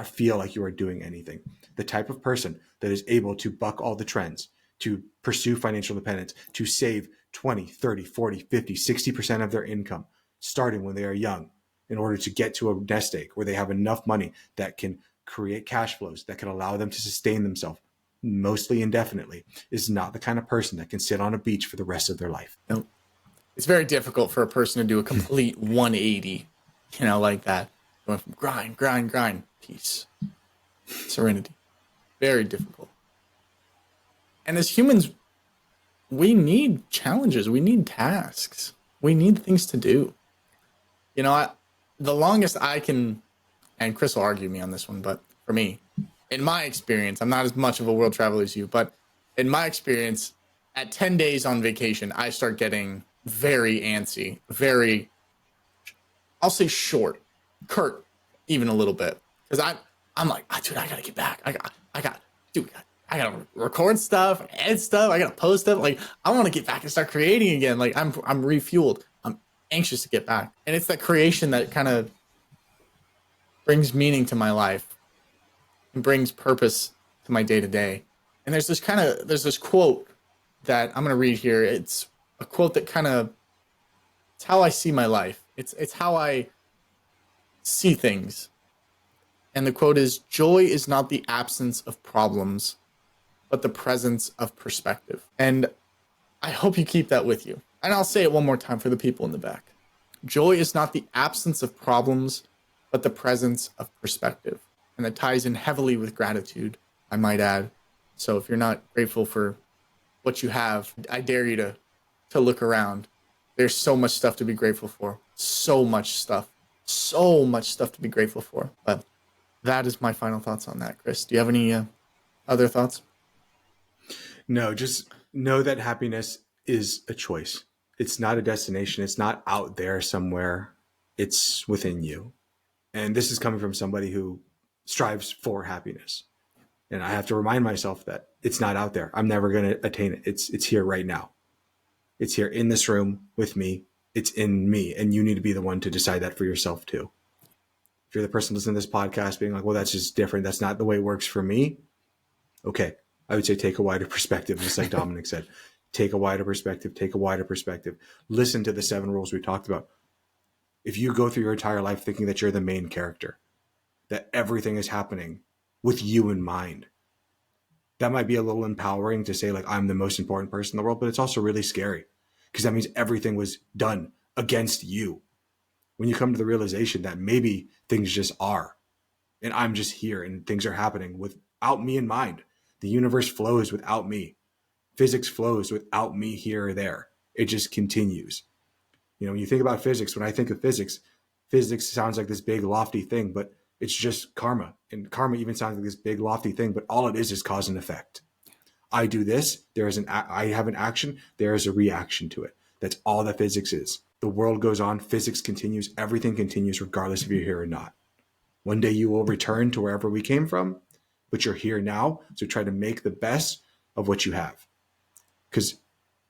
feel like you are doing anything. The type of person that is able to buck all the trends, to pursue financial independence, to save 20, 30, 40, 50, 60% of their income starting when they are young in order to get to a nest egg where they have enough money that can create cash flows that can allow them to sustain themselves mostly indefinitely, is not the kind of person that can sit on a beach for the rest of their life. Nope. It's very difficult for a person to do a complete 180, like that. Going from grind, peace, serenity. Very difficult. And as humans, we need challenges. We need tasks. We need things to do. The longest I can, and Chris will argue me on this one, but for me, in my experience, I'm not as much of a world traveler as you, but in my experience, at 10 days on vacation, I start getting very antsy, I'll say short, curt, even a little bit. Because I'm like, dude, I gotta get back. I gotta record stuff, edit stuff, I gotta post stuff. Like, I want to get back and start creating again. Like, I'm refueled. I'm anxious to get back. And it's that creation that kind of brings meaning to my life and brings purpose to my day to day. And there's this quote that I'm going to read here. It's a quote that it's how I see my life. It's how I see things. And the quote is, "Joy is not the absence of problems, but the presence of perspective." And I hope you keep that with you. And I'll say it one more time for the people in the back. Joy is not the absence of problems, but the presence of perspective. And that ties in heavily with gratitude, I might add. So if you're not grateful for what you have, I dare you to look around. There's so much stuff to be grateful for. So much stuff to be grateful for. But that is my final thoughts on that. Chris, do you have any other thoughts? No, just know that happiness is a choice. It's not a destination. It's not out there somewhere. It's within you. And this is coming from somebody who strives for happiness. And I have to remind myself that it's not out there. I'm never going to attain it. It's here right now. It's here in this room with me. It's in me. And you need to be the one to decide that for yourself too. If you're the person listening to this podcast being like, well, that's just different. That's not the way it works for me. Okay. I would say take a wider perspective, just like Dominic said. Take a wider perspective. Take a wider perspective. Listen to the 7 rules we talked about. If you go through your entire life thinking that you're the main character, that everything is happening with you in mind, that might be a little empowering to say, like, I'm the most important person in the world, but it's also really scary because that means everything was done against you. When you come to the realization that maybe things just are, and I'm just here and things are happening without me in mind. The universe flows without me. Physics flows without me here or there. It just continues. When you think about physics, when I think of physics sounds like this big lofty thing, but it's just karma. And karma even sounds like this big lofty thing, but all it is cause and effect. I do this, I have an action, there is a reaction to it. That's all that physics is. The world goes on, physics continues, everything continues regardless if you're here or not. One day you will return to wherever we came from, but you're here now, so try to make the best of what you have. Because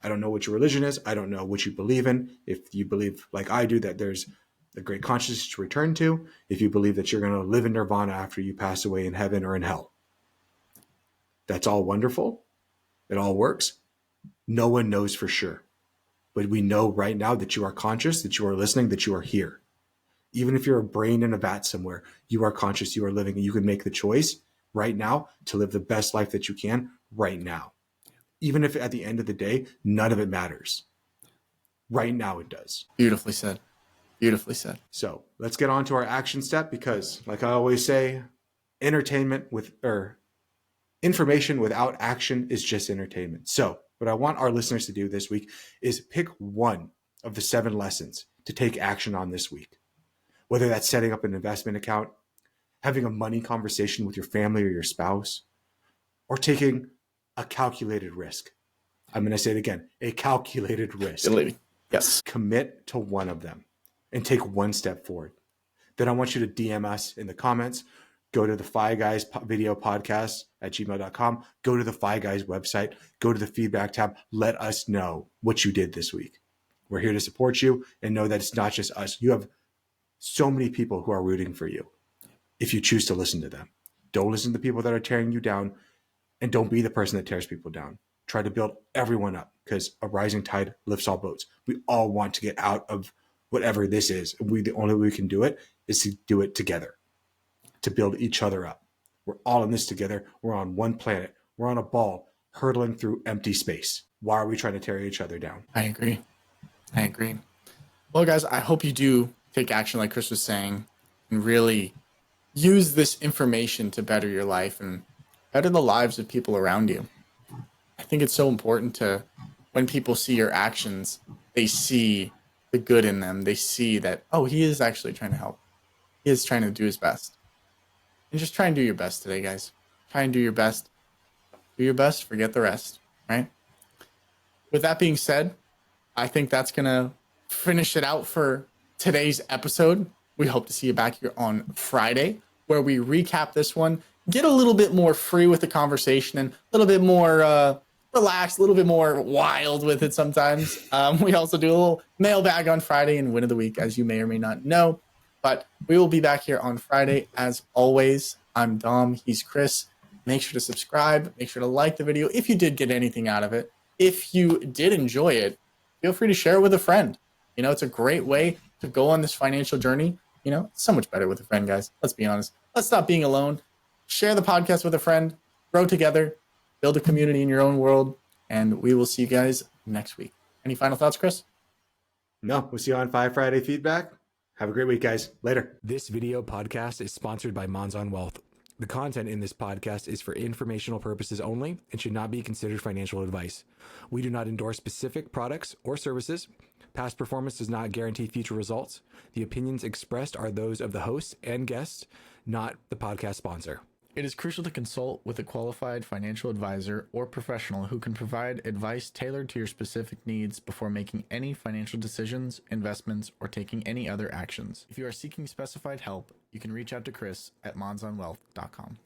I don't know what your religion is. I don't know what you believe in. If you believe, like I do, that there's a great consciousness to return to, if you believe that you're going to live in nirvana after you pass away in heaven or in hell, that's all wonderful. It all works. No one knows for sure. But we know right now that you are conscious, that you are listening, that you are here. Even if you're a brain in a vat somewhere, you are conscious, you are living, and you can make the choice right now to live the best life that you can right now. Even if at the end of the day, none of it matters. Right now it does. Beautifully said. Beautifully said. So let's get on to our action step because, like I always say, information without action is just entertainment. So what I want our listeners to do this week is pick one of the 7 lessons to take action on this week. Whether that's setting up an investment account, having a money conversation with your family or your spouse, or taking a calculated risk. I'm going to say it again, a calculated risk. Yes. Commit to one of them and take one step forward. Then I want you to DM us in the comments. Go to the Fi Guys video podcast at gmail.com. Go to the Fi Guys website. Go to the feedback tab. Let us know what you did this week. We're here to support you and know that it's not just us. You have so many people who are rooting for you if you choose to listen to them. Don't listen to the people that are tearing you down, and don't be the person that tears people down. Try to build everyone up, because a rising tide lifts all boats. We all want to get out of whatever this is. The only way we can do it is to do it together, to build each other up. We're all in this together. We're on one planet. We're on a ball hurtling through empty space. Why are we trying to tear each other down? I agree. I agree. Well, guys, I hope you do take action like Chris was saying and really use this information to better your life and better the lives of people around you. I think it's so important to, when people see your actions, they see the good in them. They see that, oh, he is actually trying to help. He is trying to do his best. And just try and do your best today, guys. Try and do your best. Do your best, forget the rest, right? With that being said, I think that's going to finish it out for today's episode. We hope to see you back here on Friday, where we recap this one, get a little bit more free with the conversation and a little bit more relaxed, a little bit more wild with it sometimes. We also do a little mailbag on Friday and win of the week, as you may or may not know. But we will be back here on Friday. As always, I'm Dom. He's Chris. Make sure to subscribe. Make sure to like the video if you did get anything out of it. If you did enjoy it, feel free to share it with a friend. You know, it's a great way to go on this financial journey. You know, it's so much better with a friend, guys. Let's be honest. Let's stop being alone. Share the podcast with a friend. Grow together. Build a community in your own world. And we will see you guys next week. Any final thoughts, Chris? No, we'll see you on Five Friday Feedback. Have a great week, guys. Later. This video podcast is sponsored by Monzon Wealth. The content in this podcast is for informational purposes only and should not be considered financial advice. We do not endorse specific products or services. Past performance does not guarantee future results. The opinions expressed are those of the hosts and guests, not the podcast sponsor. It is crucial to consult with a qualified financial advisor or professional who can provide advice tailored to your specific needs before making any financial decisions, investments, or taking any other actions. If you are seeking specified help, you can reach out to Chris at monzonwealth.com.